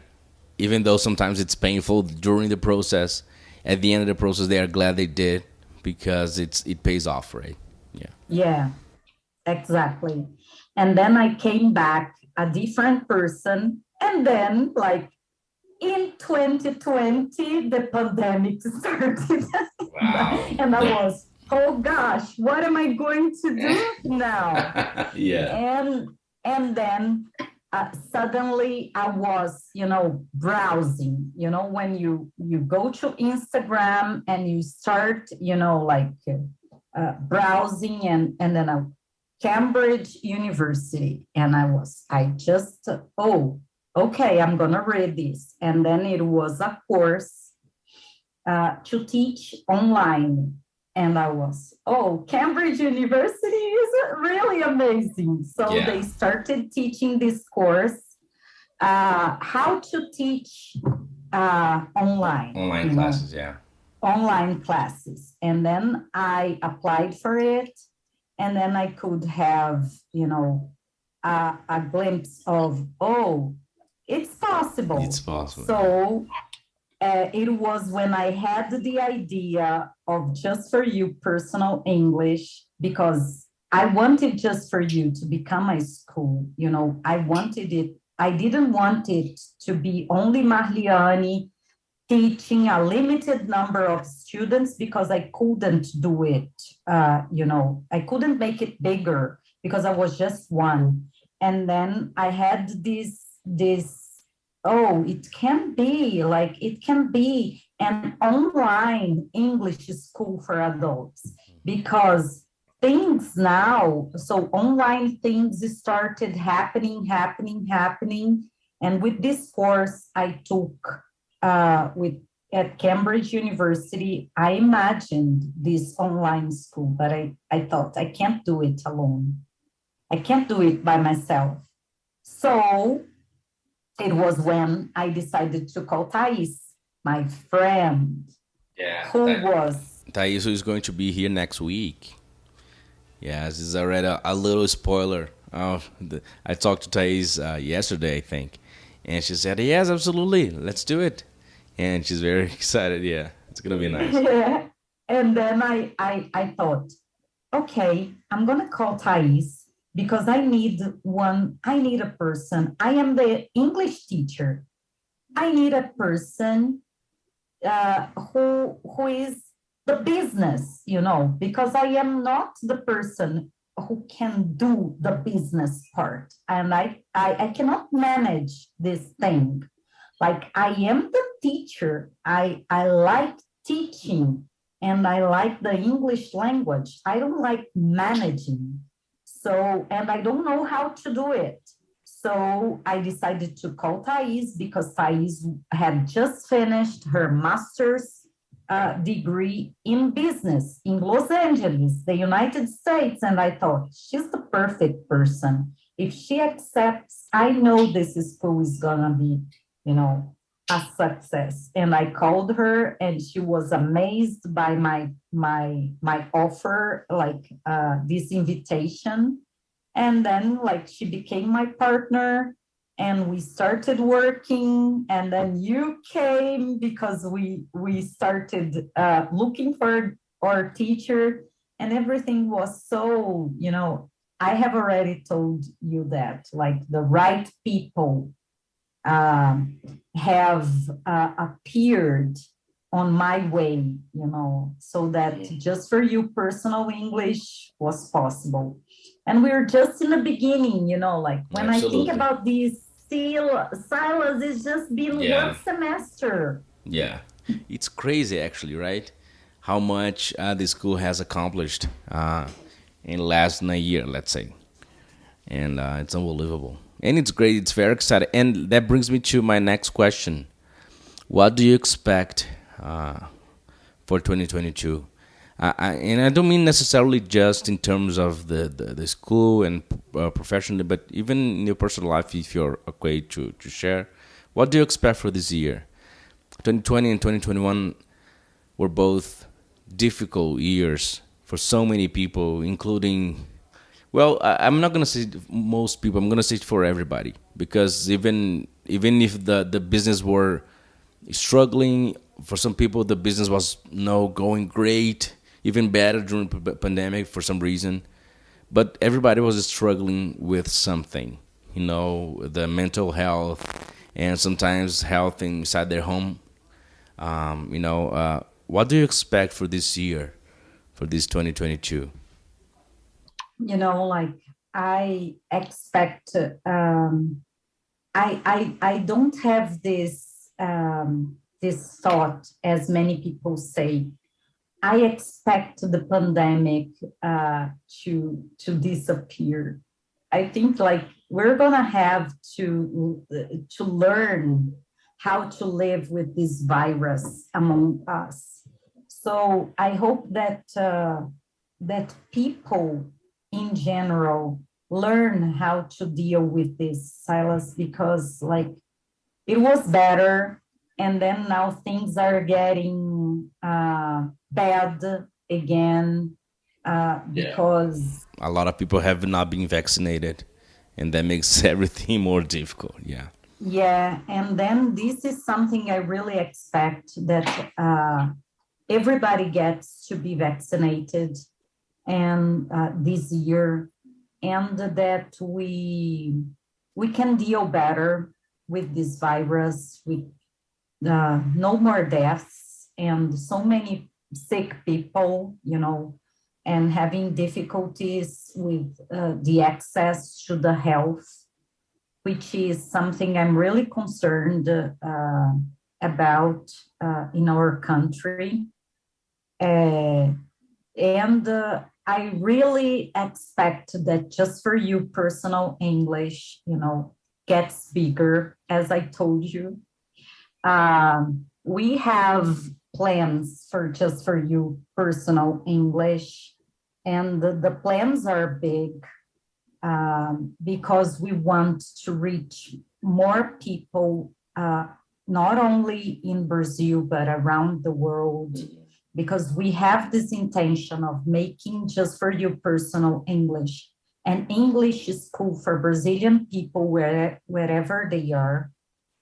even though sometimes it's painful during the process, at the end of the process they are glad they did because it pays off, right? Yeah, exactly. And then I came back a different person, and then like in 2020 the pandemic started. Wow. And I was, oh gosh, what am I going to do now? Yeah. And then suddenly I was, you know, browsing, you know, when you go to Instagram and you start, you know, like browsing and then a Cambridge University. And I just, oh, okay, I'm going to read this. And then it was a course to teach online. And I was, oh, Cambridge University is really amazing. So they started teaching this course, how to teach online. Online classes, yeah. Online classes. And then I applied for it. And then I could have, you know, a glimpse of, oh, it's possible. It's possible. So it was when I had the idea of Just for You Personal English, because I wanted Just for You to become a school. You know, I wanted it. I didn't want it to be only Marliane teaching a limited number of students, because I couldn't do it. You know, I couldn't make it bigger because I was just one. And then I had this Oh, it can be an online English school for adults because things now, so online things started happening. And with this course I took with at Cambridge University, I imagined this online school, but I thought I can't do it alone. I can't do it by myself. So it was when I decided to call Thais, my friend, Yeah, who was, Thais is going to be here next week. Yeah, this is already a little spoiler. I talked to Thais yesterday, I think, and she said, "Yes, absolutely, let's do it." And she's very excited. Yeah, it's gonna be nice. yeah. And then I thought, okay, I'm gonna call Thais because I need a person. I am the English teacher. I need a person who is the business, because I am not the person who can do the business part, and I cannot manage this thing. Like I am the teacher. I like teaching and I like the English language. I don't like managing. So, and I don't know how to do it. So I decided to call Thais because Thais had just finished her master's degree in business in Los Angeles, the United States. And I thought, she's the perfect person. If she accepts, I know this school is going to be, you know, a success. And I called her and she was amazed by my offer, like this invitation. And then like she became my partner and we started working, and then you came because we started looking for our teacher, and everything was so, I have already told you that like the right people um, have appeared on my way, so that just for you personal English was possible. And we're just in the beginning, like when I think Absolutely. about these, Silas, it's just been Yeah. one semester. Yeah, it's crazy actually, right? How much the school has accomplished in less than a year, let's say, and it's unbelievable. And it's great. It's very exciting, and that brings me to my next question: what do you expect for 2022? And I don't mean necessarily just in terms of the school and professionally, but even in your personal life, if you're okay to share. What do you expect for this year? 2020 and 2021 were both difficult years for so many people, including, well, I'm not gonna say most people. I'm gonna say for everybody, because even if the business were struggling, for some people the business was no going great, even better during pandemic for some reason. But everybody was struggling with something, the mental health and sometimes health inside their home. What do you expect for this year, for this 2022? Like I expect, I don't have this thought as many people say. I expect the pandemic to disappear. I think like we're gonna have to learn how to live with this virus among us. So I hope that people in general learn how to deal with this, Silas, because like it was better, and then now things are getting bad again because A lot of people have not been vaccinated, and that makes everything more difficult. Yeah. yeah, and then this is something I really expect that everybody gets to be vaccinated and this year, and that we can deal better with this virus, with no more deaths and so many sick people, and having difficulties with the access to the health. which is something I'm really concerned about in our country. Uh, and I really expect that Just for You Personal English, gets bigger, as I told you. We have plans for Just for You Personal English, and the plans are big because we want to reach more people, not only in Brazil, but around the world, because we have this intention of making Just for You Personal English an English school for Brazilian people wherever they are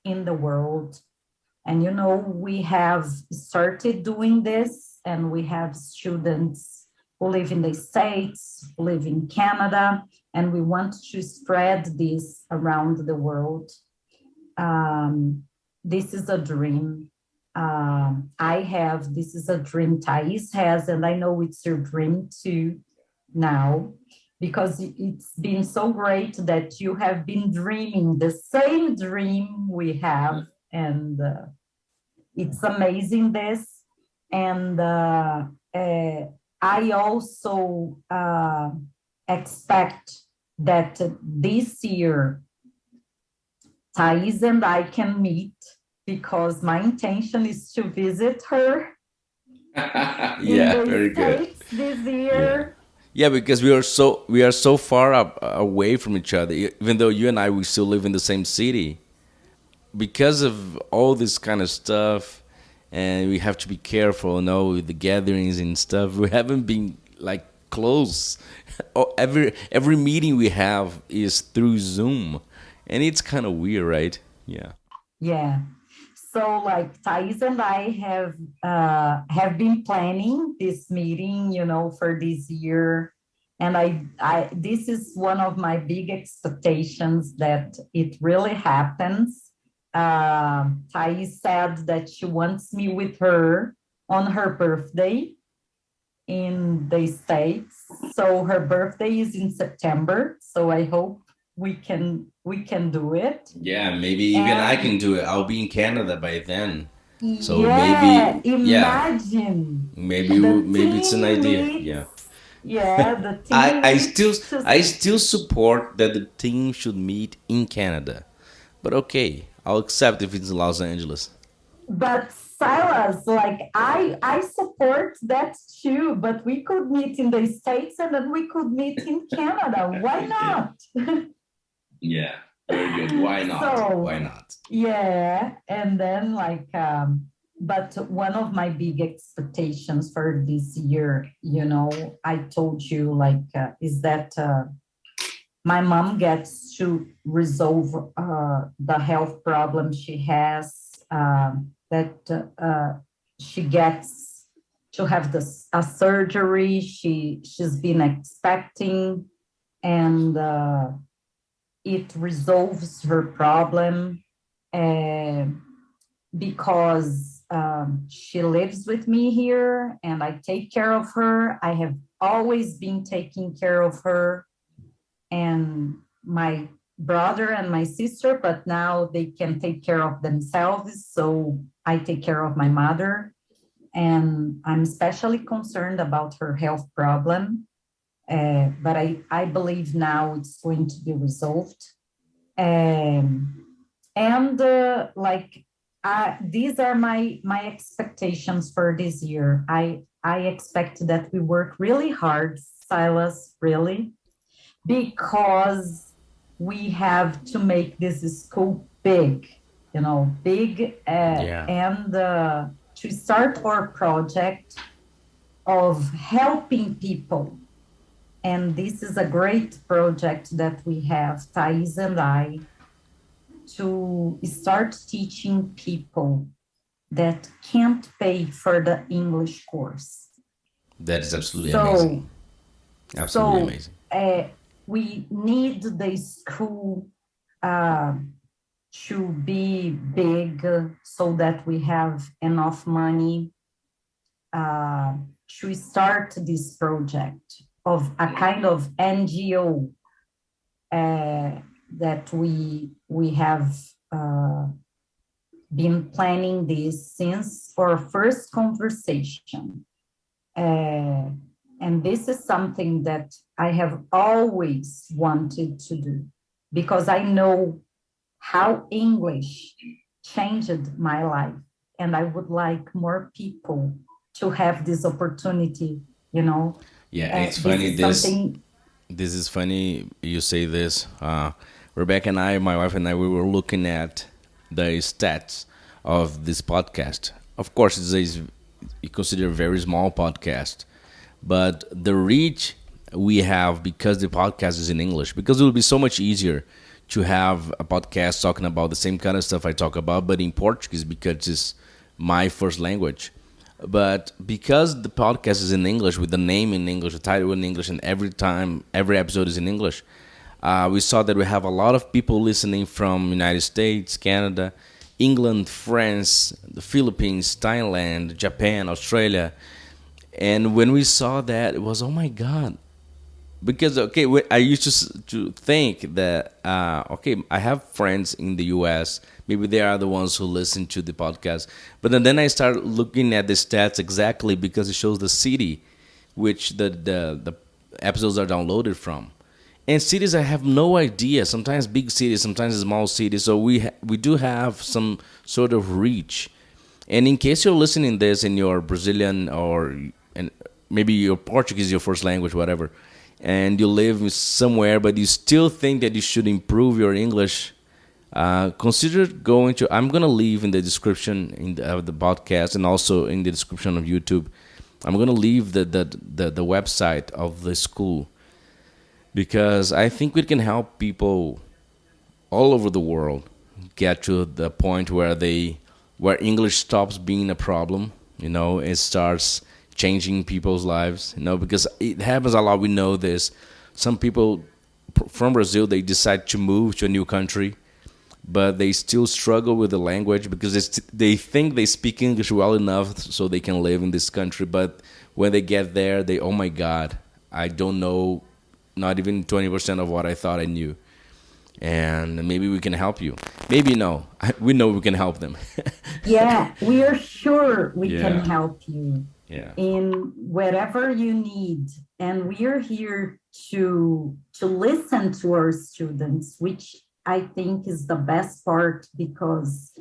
in the world. And, we have started doing this, and we have students who live in the States, who live in Canada, and we want to spread this around the world. This is a dream. This is a dream Thais has, and I know it's your dream too now, because it's been so great that you have been dreaming the same dream we have, and it's amazing this. And I also expect that this year Thais and I can meet, because my intention is to visit her in Yeah, the very good. States this Yeah. year. Yeah, because we are so far away from each other. Even though you and I we still live in the same city, because of all this kind of stuff, and we have to be careful, with the gatherings and stuff. We haven't been like close. Oh, every meeting we have is through Zoom, and it's kind of weird, right? Yeah. Yeah. So like Thais and I have been planning this meeting, for this year. And I this is one of my big expectations that it really happens. Thais said that she wants me with her on her birthday in the States. So her birthday is in September. So I hope we can do it. Yeah, maybe even I And can do it. I'll be in Canada by then. So yeah, maybe, yeah, imagine the maybe it's an team idea. meets. Yeah. Yeah, the I team I still meets to. I still support that the team should meet in Canada. But okay, I'll accept if it's in Los Angeles. But Silas, like I support that too. But we could meet in the States, and then we could meet in Canada. Why Yeah. not? Yeah. Very good. Why not? So Why not? yeah, and then but one of my big expectations for this year, I told you, is that my mom gets to resolve the health problem she has, that she gets to have a surgery she's been expecting, and it resolves her problem, uh, because she lives with me here and I take care of her. I have always been taking care of her and my brother and my sister, but now they can take care of themselves. So I take care of my mother, and I'm especially concerned about her health problem. But I believe now it's going to be resolved. Um, and these are my expectations for this year. I expect that we work really hard, Silas, really, because we have to make this school big, big, Yeah. and to start our project of helping people. And this is a great project that we have, Thais and I, to start teaching people that can't pay for the English course. That is absolutely amazing. So, Absolutely so amazing. we need the school uh, to be big, so that we have enough money uh, to start this project of a kind of NGO, uh, that we have been planning this since our first conversation. Uh, and this is something that I have always wanted to do because I know how English changed my life. And I would like more people to have this opportunity, you know. Yeah, it's This funny. is something, This is funny. You say this. Rebecca and I, my wife and I, we were looking at the stats of this podcast. Of course, you consider a very small podcast, but the reach we have because the podcast is in English. Because it will be so much easier to have a podcast talking about the same kind of stuff I talk about, but in Portuguese because it's my first language. But because the podcast is in English, with the name in English, the title in English, and every episode is in English, we saw that we have a lot of people listening from United States, Canada, England, France, the Philippines, Thailand, Japan, Australia. And when we saw that, it was, oh my God. Because, okay, I used to think that, okay, I have friends in the US. Maybe they are the ones who listen to the podcast. But then I started looking at the stats exactly because it shows the city which the episodes are downloaded from. And cities, I have no idea. Sometimes big cities, sometimes small cities. So we do have some sort of reach. And in case you're listening this and you're Brazilian or and maybe your Portuguese is your first language, whatever, and you live somewhere, but you still think that you should improve your English, consider going to. I'm gonna leave in the description of the podcast and also in the description of YouTube. I'm gonna leave the website of the school because I think we can help people all over the world get to the point where English stops being a problem. It starts changing people's lives. Because it happens a lot. We know this. Some people from Brazil, they decide to move to a new country, but they still struggle with the language because they think they speak English well enough so they can live in this country. But when they get there, oh my God, I don't know, not even 20% of what I thought I knew. And maybe we can help you. Maybe no. We know we can help them. yeah, we are sure we can Yeah. help you Yeah. in whatever you need. And we are here to listen to our students, which I think is the best part because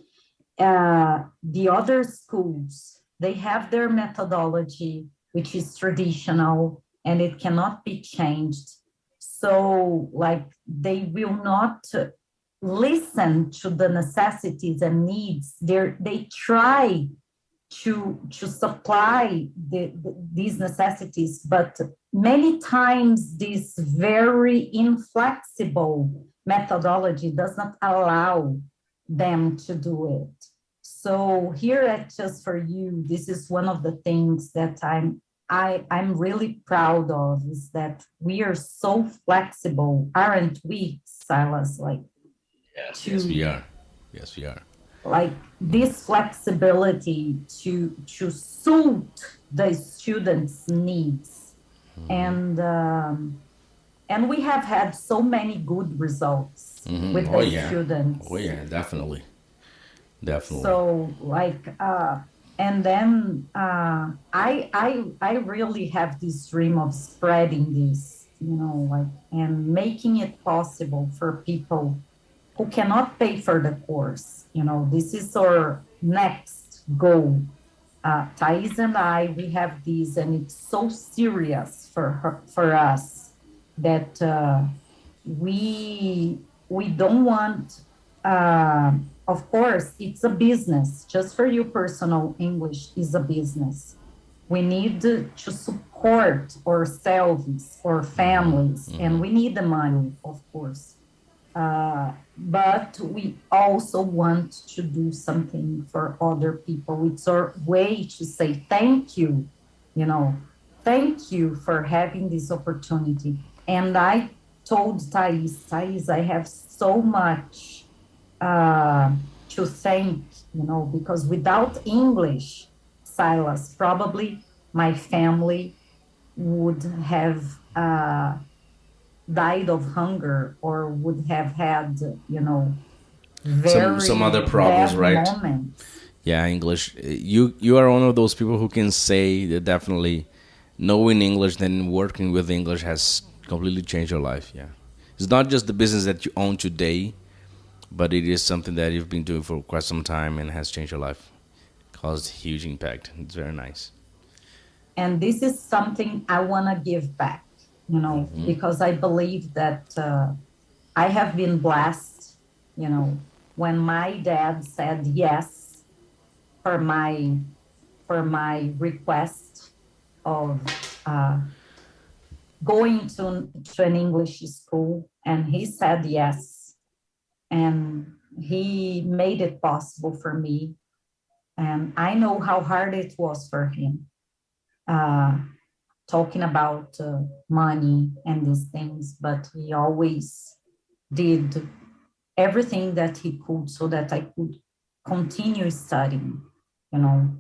the other schools, they have their methodology, which is traditional and it cannot be changed. So, like, they will not listen to the necessities and needs. They try to supply these necessities, but many times this very inflexible methodology does not allow them to do it. So here at Just for You, this is one of the things that I'm really proud of is that we are so flexible, aren't we, Silas? Like Yes, we to are. Yes, we are. like this flexibility to suit the students' needs, and we have had so many good resuls with Oh the yeah. Oh students. yeah. Definitely. Definitely. So like and then I really have this dream of spreading this, like, and making it possible for people who cannot pay for the course. This is our next goal. Thais and I, we have this, and it's so serious for us that we don't want. Of course, it's a business. Just for you, personal English is a business. We need to support ourselves, our families, and we need the money, of course. But we also want to do something for other people. It's our way to say thank you, you know, thank you for having this opportunity. And I told Thais, I have so much to thank, because without English, Silas, probably my family would have died of hunger or would have had, Some very other problems, bad right? moments. Yeah, English. You are one of those people who can say that definitely knowing English then working with English has completely changed your life. Yeah, it's not just the business that you own today, but it is something that you've been doing for quite some time and has changed your life, caused huge impact. It's very nice. And this is something I want to give back, because I believe that I have been blessed, you know, when my dad said yes for my request of uh, going to an English school, and he said yes, and he made it possible for me. And I know how hard it was for him, uh, talking about money and these things, but he always did everything that he could so that I could continue studying, you know.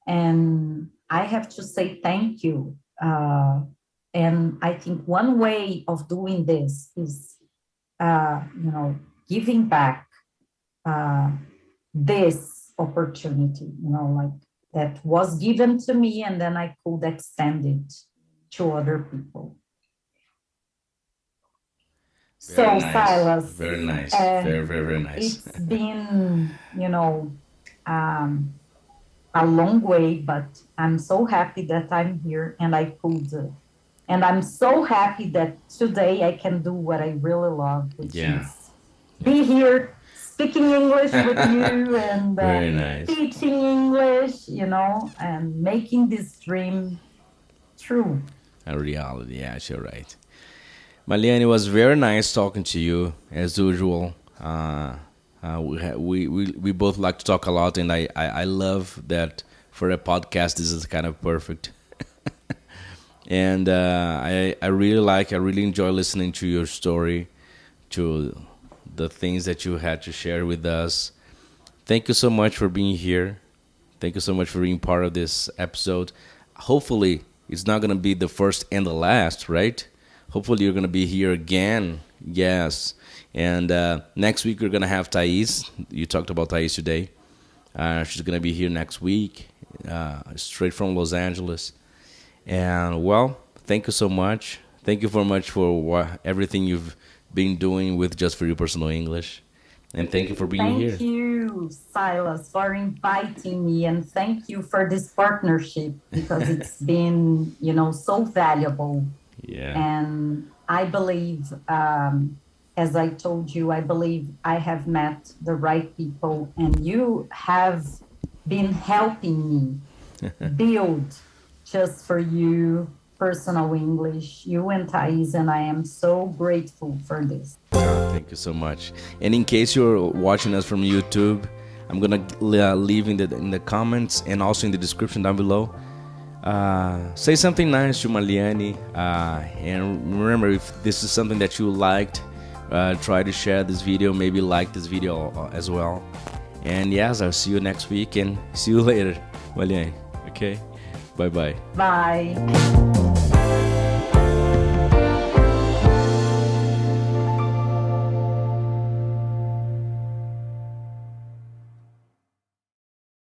And I have to say thank you. And I think one way of doing this is, giving back uh, this opportunity, like that was given to me, and then I could extend it to other people. Very So, nice. Silas, Very nice. Very, very, very nice. it's been, a long way, but I'm so happy that I'm here and I could. And I'm so happy that today I can do what I really love, which Yeah. is be here speaking English with you and Very nice. teaching English, and making this dream true. A reality. Yeah, you're right. Marliane, it was very nice talking to you as usual. We both like to talk a lot, and I love that for a podcast. This is kind of perfect. And I really enjoy listening to your story, to the things that you had to share with us. Thank you so much for being here. Thank you so much for being part of this episode. Hopefully, it's not going to be the first and the last, right? Hopefully, you're going to be here again. Yes. And next week, we're going to have Thais. You talked about Thais today. She's going to be here next week, straight from Los Angeles. And, well, thank you so much. Thank you very much for everything you've been doing with Just for You Personal English. And thank you for being here. Thank you, Silas, for inviting me, and thank you for this partnership because it's been, so valuable. Yeah. And I believe, as I told you, I believe I have met the right people, and you have been helping me build Just for You Personal English, you and Thais, and I am so grateful for this. Thank you so much. And in case you're watching us from YouTube, I'm gonna leave in the comments and also in the description down below. Say something nice to Marliane. And remember, if this is something that you liked, try to share this video. Maybe like this video as well. And yes, I'll see you next week and see you later, Marliane. Okay, bye bye. Bye.